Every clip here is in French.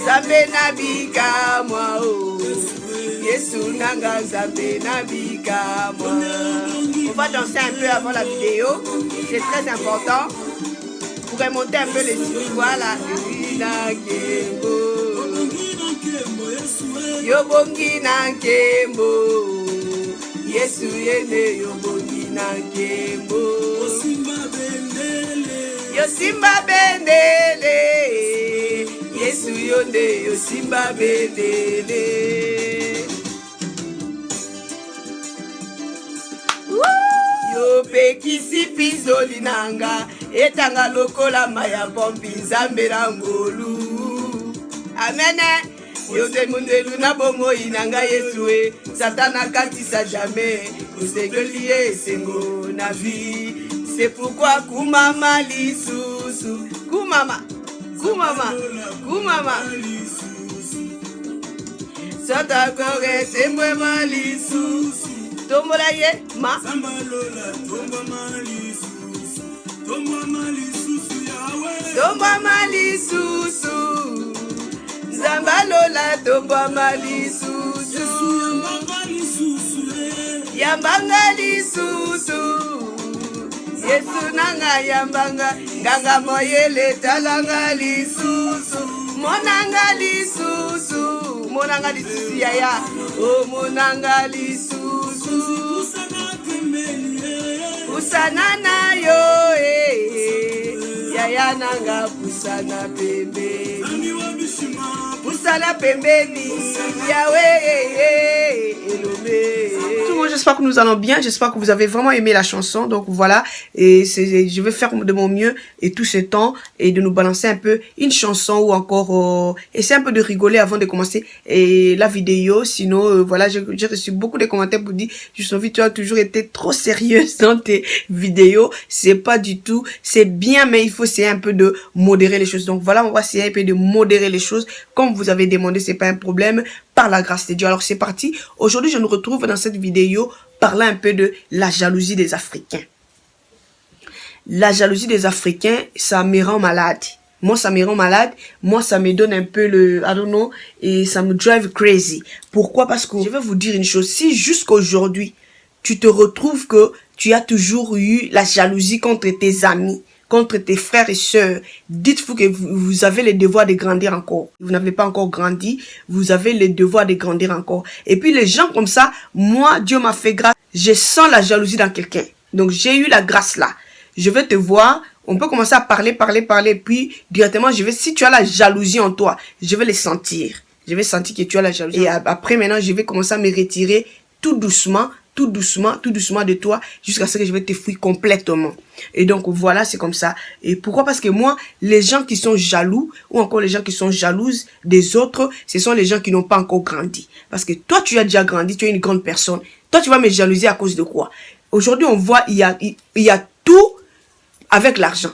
Nzambe nabika moi oh. Yesu nanga Nzambe nabika moi. On va danser un peu avant la vidéo. C'est très important. Pour remonter un peu les signes. Voilà. Yobongi na nkembo. Yesu yene yobongi na nkembo. Yosimba bendele. Yesu yonde yosimba bendele. Yope kisi pizoli nanga. Etanga lokola maya pompi Nzambe na ngolu. Amen. Yote mundelu na bongo inanga Yesue. Satana katisa jamais. Kusegeli esengo na vie. C'est pourquoi kumama lisusu. Kumama. Santa kore temwe malisusu. Tombola ye ma. Tomba malisusu. Zambalola tomba malisusu. Yambanga lisusu. Yesu nanga yambanga. Nganga moyele talanga lisusu. Monanga lisusu. Monanga lisusu yaya. Oh monanga lisusu. Usana na yo yaya nanga pusana pembeni. Pusana pembeni. Yahweh Elomé. Tout le monde, j'espère que nous allons bien. J'espère que vous avez vraiment aimé la chanson. Donc voilà. Et je vais faire de mon mieux et tout ce temps et de nous balancer un peu une chanson ou encore essayer un peu de rigoler avant de commencer la vidéo. Sinon, voilà, j'ai reçu beaucoup de commentaires pour dire Jusnovie, tu as toujours été trop sérieuse dans tes vidéos. C'est pas du tout. C'est bien, mais il faut essayer un peu de modérer les choses. Donc voilà, on va essayer un peu de modérer les choses. Comme vous avez demandé, c'est pas un problème. Par la grâce de Dieu. Alors c'est parti. Aujourd'hui, je nous retrouve dans cette vidéo parlant un peu de la jalousie des Africains. La jalousie des Africains, ça me rend malade. Moi, ça me rend malade. Moi, ça me donne un peu le, I don't know, et ça me drive crazy. Pourquoi? Parce que je vais vous dire une chose. Si jusqu'aujourd'hui, tu te retrouves que tu as toujours eu la jalousie contre tes amis, contre tes frères et sœurs, dites-vous que vous avez le devoir de grandir encore. Vous n'avez pas encore grandi, vous avez le devoir de grandir encore. Et puis les gens comme ça, moi, Dieu m'a fait grâce. Je sens la jalousie dans quelqu'un. Donc j'ai eu la grâce là. Je vais te voir, on peut commencer à parler, puis directement, si tu as la jalousie en toi, je vais le sentir. Je vais sentir que tu as la jalousie. Et après maintenant, je vais commencer à me retirer tout doucement de toi, jusqu'à ce que je vais te fuir complètement. Et donc, voilà, c'est comme ça. Et pourquoi? Parce que moi, les gens qui sont jaloux, ou encore les gens qui sont jalouses des autres, ce sont les gens qui n'ont pas encore grandi. Parce que toi, tu as déjà grandi, tu es une grande personne. Toi, tu vas me jalouser à cause de quoi? Aujourd'hui, on voit, il y a tout avec l'argent.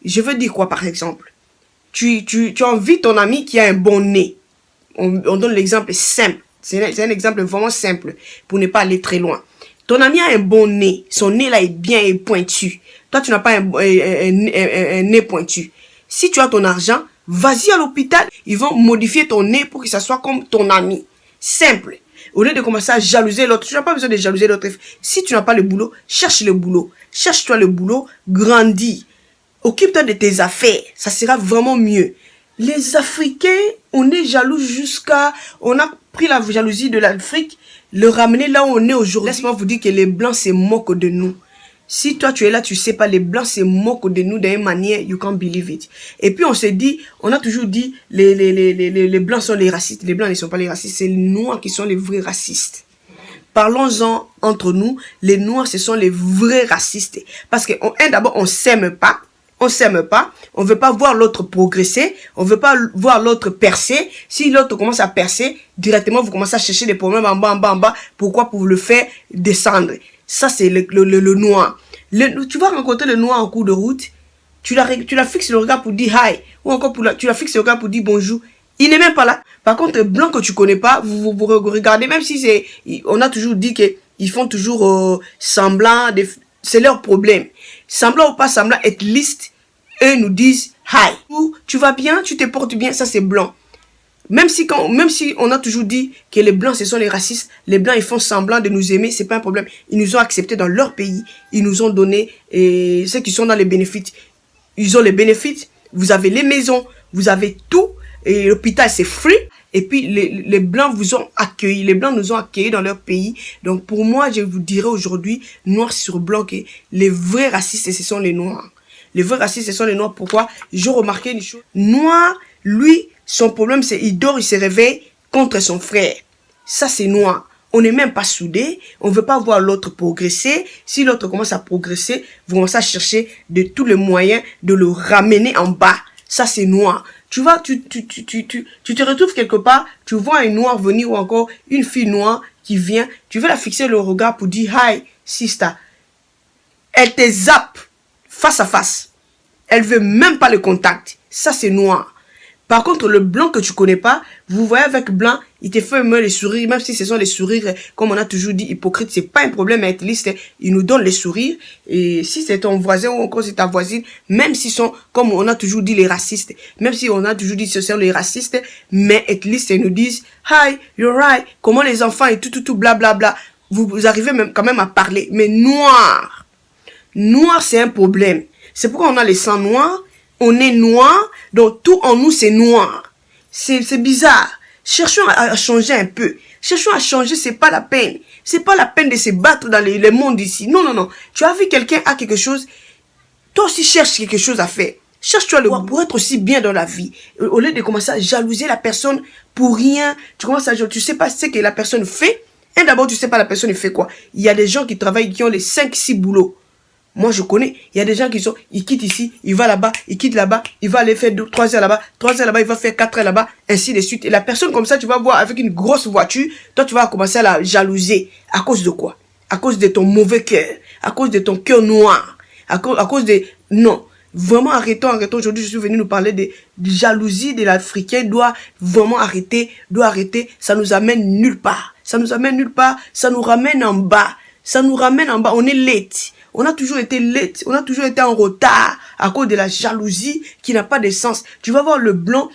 Je veux dire quoi, par exemple? Tu envies ton ami qui a un bon nez. On donne l'exemple simple. C'est un exemple vraiment simple pour ne pas aller très loin. Ton ami a un bon nez. Son nez là est bien et pointu. Toi, tu n'as pas un nez pointu. Si tu as ton argent, vas-y à l'hôpital. Ils vont modifier ton nez pour que ça soit comme ton ami. Simple. Au lieu de commencer à jalouser l'autre, tu n'as pas besoin de jalouser l'autre. Si tu n'as pas le boulot, cherche le boulot. Cherche-toi le boulot, grandis. Occupe-toi de tes affaires. Ça sera vraiment mieux. Les Africains, on est jaloux on a pris la jalousie de l'Afrique, le ramener là où on est aujourd'hui. Laisse-moi vous dire que les Blancs se moquent de nous. Si toi tu es là, tu sais pas, les Blancs se moquent de nous d'une manière, you can't believe it. Et puis on a toujours dit, les Blancs sont les racistes. Les Blancs ne sont pas les racistes, c'est les Noirs qui sont les vrais racistes. Parlons-en entre nous, les Noirs ce sont les vrais racistes. Parce que d'abord on s'aime pas. On s'aime pas, on veut pas voir l'autre progresser, on veut pas voir l'autre percer. Si l'autre commence à percer, directement vous commencez à chercher des problèmes en bas. Pourquoi? Pour le faire descendre. Ça c'est le noir. Tu vas rencontrer le noir en cours de route, tu la fixes le regard pour dire hi, ou encore tu la fixes le regard pour dire bonjour. Il n'est même pas là. Par contre, le blanc que tu connais pas, vous regardez, même si on a toujours dit que ils font toujours semblant, c'est leur problème. Semblant ou pas semblant, at least, eux nous disent hi. Tu vas bien, tu te portes bien, ça c'est blanc. Même si on a toujours dit que les Blancs, ce sont les racistes, les Blancs, ils font semblant de nous aimer, c'est pas un problème. Ils nous ont acceptés dans leur pays, ils nous ont donné, et ceux qui sont dans les bénéfices, ils ont les bénéfices, vous avez les maisons, vous avez tout, et l'hôpital, c'est free. Et puis, les Blancs vous ont accueillis, les Blancs nous ont accueillis dans leur pays. Donc, pour moi, je vous dirais aujourd'hui, noir sur blanc, que les vrais racistes, ce sont les Noirs. Les vrais racistes, ce sont les Noirs. Pourquoi? J'ai remarqué une chose. Noir, lui, son problème, c'est il dort, il se réveille contre son frère. Ça, c'est noir. On n'est même pas soudés. On ne veut pas voir l'autre progresser. Si l'autre commence à progresser, vous commencez à chercher de tous les moyens de le ramener en bas. Ça, c'est noir. Tu vois, tu te retrouves quelque part, tu vois un noir venir ou encore une fille noire qui vient. Tu veux la fixer le regard pour dire « Hi, sister ». Elle te zappe face à face. Elle veut même pas le contact. Ça, c'est noir. Par contre, le blanc que tu connais pas, vous voyez avec blanc, il te fait même les sourires, même si ce sont les sourires, comme on a toujours dit, hypocrite, c'est pas un problème avec liste, il nous donne les sourires. Et si c'est ton voisin ou encore c'est ta voisine, même s'ils sont, comme on a toujours dit, les racistes, même si on a toujours dit que ce sont les racistes, mais at least ils nous disent, hi, you're right, comment les enfants et tout, blablabla. Vous arrivez même quand même à parler. Mais noir, c'est un problème. C'est pourquoi on a les sangs noirs. On est noir, donc tout en nous c'est noir. C'est bizarre. Cherchons à changer un peu. Cherchons à changer, c'est pas la peine. C'est pas la peine de se battre dans les mondes ici. Non. Tu as vu quelqu'un a quelque chose, toi aussi cherche quelque chose à faire. Cherche-toi le pour être aussi bien dans la vie. Au lieu de commencer à jalouser la personne pour rien, tu commences à tu sais pas ce que la personne fait. Et d'abord, tu sais pas la personne fait quoi. Il y a des gens qui travaillent, qui ont les 5-6 boulots. Moi, je connais, il y a des gens qui ils quittent ici, ils vont là-bas, ils quittent là-bas, il va aller faire 3 heures là-bas, 3 heures là-bas, il va faire 4 heures là-bas, ainsi de suite. Et la personne comme ça, tu vas voir avec une grosse voiture, toi, tu vas commencer à la jalouser. À cause de quoi? À cause de ton mauvais cœur, à cause de ton cœur noir, à cause de... Non. Vraiment, arrêtons. Aujourd'hui, je suis venu nous parler de jalousie de l'Africain. Doit vraiment arrêter, Ça nous amène nulle part. Ça nous ramène en bas. On est late. On a toujours été late, on a toujours été en retard à cause de la jalousie qui n'a pas de sens. Tu vas voir le blanc,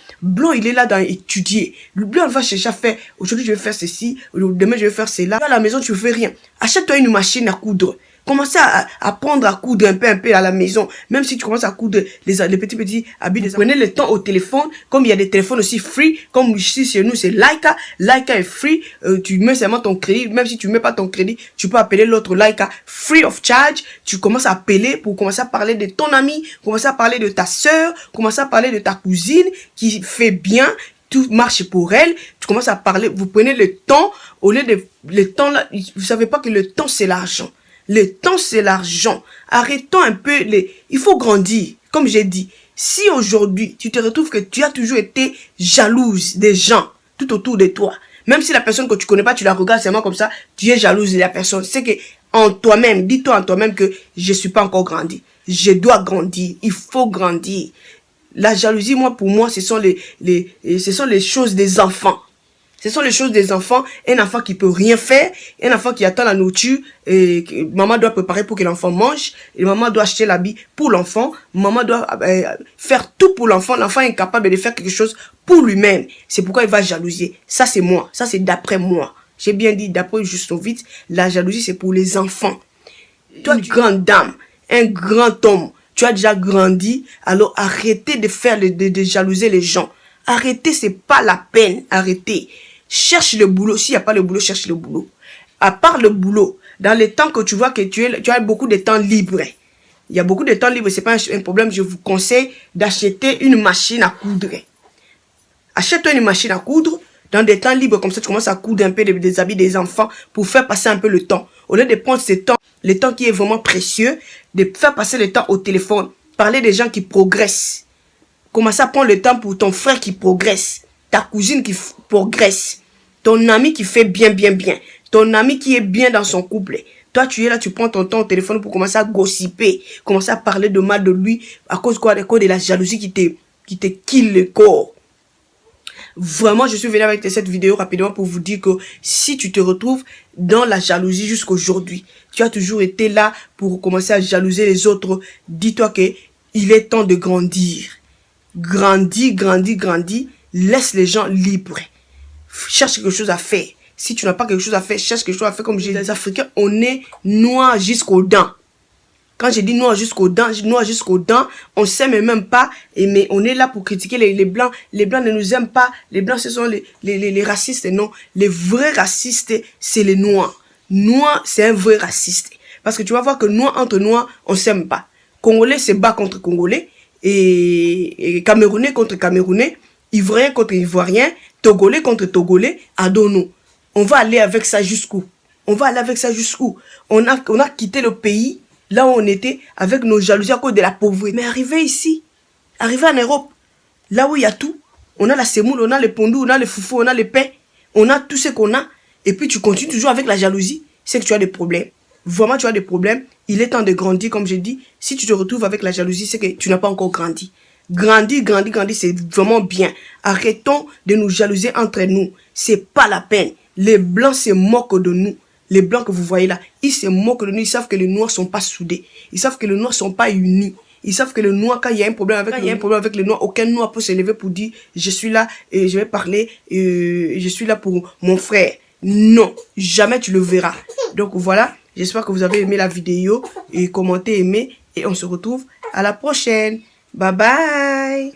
il est là dans étudier. Le blanc il va chercher à faire, aujourd'hui je vais faire ceci, demain je vais faire cela. À la maison tu ne fais rien. Achète-toi une machine à coudre. Commencez à apprendre à coudre un peu à la maison. Même si tu commences à coudre les petits habits. Prenez le temps au téléphone. Comme il y a des téléphones aussi free. Comme ici chez nous c'est Laika. Laika est free. Tu mets seulement ton crédit. Même si tu mets pas ton crédit, tu peux appeler l'autre Laika free of charge. Tu commences à appeler pour commencer à parler de ton ami. Commencer à parler de ta soeur. Commencer à parler de ta cousine qui fait bien. Tout marche pour elle. Tu commences à parler. Vous prenez le temps. Au lieu de le temps là. Vous savez pas que le temps c'est l'argent. Le temps, c'est l'argent. Arrêtons un peu il faut grandir. Comme j'ai dit, si aujourd'hui, tu te retrouves que tu as toujours été jalouse des gens tout autour de toi, même si la personne que tu connais pas, tu la regardes seulement comme ça, tu es jalouse de la personne. C'est que en toi-même, dis-toi en toi-même que je suis pas encore grandi. Je dois grandir. Il faut grandir. La jalousie, pour moi, ce sont les choses des enfants. Ce sont les choses des enfants. Un enfant qui peut rien faire, un enfant qui attend la nourriture, et maman doit préparer pour que l'enfant mange, et maman doit acheter l'habit pour l'enfant, maman doit faire tout pour l'enfant. L'enfant est incapable de faire quelque chose pour lui-même. C'est pourquoi il va jalouser. Ça c'est moi, ça c'est d'après moi. J'ai bien dit d'après Justovitz, la jalousie c'est pour les enfants. Toi, une grande dame, un grand homme, tu as déjà grandi, alors arrêtez de faire de jalouser les gens. Arrêtez, c'est pas la peine, arrêtez. Cherche le boulot. S'il n'y a pas le boulot, cherche le boulot. À part le boulot, dans les temps que tu vois que tu as beaucoup de temps libre. Il y a beaucoup de temps libre, c'est pas un problème. Je vous conseille d'acheter une machine à coudre. Achète-toi une machine à coudre. Dans des temps libres, comme ça, tu commences à coudre un peu des habits des enfants pour faire passer un peu le temps. Au lieu de prendre ce temps, le temps qui est vraiment précieux, de faire passer le temps au téléphone. Parler des gens qui progressent. Commence à prendre le temps pour ton frère qui progresse. Ta cousine qui progresse. Ton ami qui fait bien. Ton ami qui est bien dans son couple. Toi, tu es là, tu prends ton temps au téléphone pour commencer à gossiper. Commencer à parler de mal de lui. À cause quoi? À cause de la jalousie qui te kill le corps. Vraiment, je suis venu avec cette vidéo rapidement pour vous dire que si tu te retrouves dans la jalousie jusqu'aujourd'hui, tu as toujours été là pour commencer à jalouser les autres. Dis-toi que il est temps de grandir. Grandis. Laisse les gens libres. Cherche quelque chose à faire. Si tu n'as pas quelque chose à faire, cherche quelque chose à faire. Comme j'ai dit, les Africains, on est noirs jusqu'aux dents. Quand j'ai dit noir jusqu'aux dents, on s'aime même pas, mais on est là pour critiquer les blancs. Les blancs ne nous aiment pas. Les blancs, ce sont les racistes, non. Les vrais racistes, c'est les noirs. Noir, c'est un vrai raciste. Parce que tu vas voir que noir entre noirs, on s'aime pas. Congolais se bat contre Congolais, et Camerounais contre Camerounais, Ivoirien contre Ivoirien, Togolais contre Togolais, adonne-nous. On va aller avec ça jusqu'où? On va aller avec ça jusqu'où? On a quitté le pays là où on était avec nos jalousies à cause de la pauvreté. Mais arrivé ici, arrivé en Europe, là où il y a tout, on a la semoule, on a le pondou, on a le foufou, on a le pain, on a tout ce qu'on a, et puis tu continues toujours avec la jalousie, c'est que tu as des problèmes. Vraiment, tu as des problèmes. Il est temps de grandir, comme j'ai dit. Si tu te retrouves avec la jalousie, c'est que tu n'as pas encore grandi. Grandir, c'est vraiment bien. Arrêtons de nous jalouser entre nous. C'est pas la peine. Les blancs se moquent de nous. Les blancs que vous voyez là, ils se moquent de nous. Ils savent que les noirs sont pas soudés. Ils savent que les noirs sont pas unis. Ils savent que le noir, quand il y a un problème avec les noirs, aucun noir peut se lever pour dire je suis là et je vais parler, je suis là pour mon frère. Non, jamais tu le verras. Donc voilà, j'espère que vous avez aimé la vidéo et commentez, aimez, et on se retrouve à la prochaine. Bye bye.